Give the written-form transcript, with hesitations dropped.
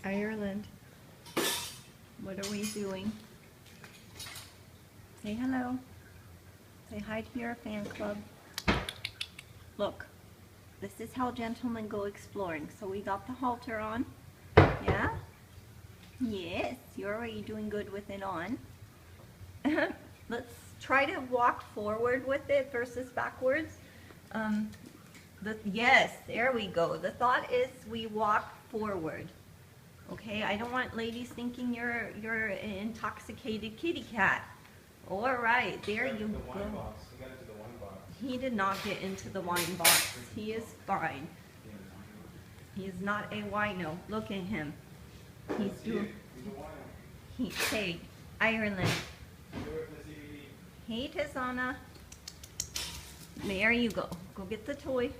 Ireland, what are we doing? Say hello. Say hi to your fan club. Look, this is how gentlemen go exploring. So we got the halter on. Yeah? Yes, you're already doing good with it on. Let's try to walk forward with it versus backwards. Yes, there we go. The thought is we walk forward. Okay, I don't want ladies thinking you're an intoxicated kitty cat. All right, there you go. He did not get into the wine box. He is fine. He is not a wino. Look at him. He's doing. Hey, Ireland. Hey, Tizana. There you go. Go get the toy.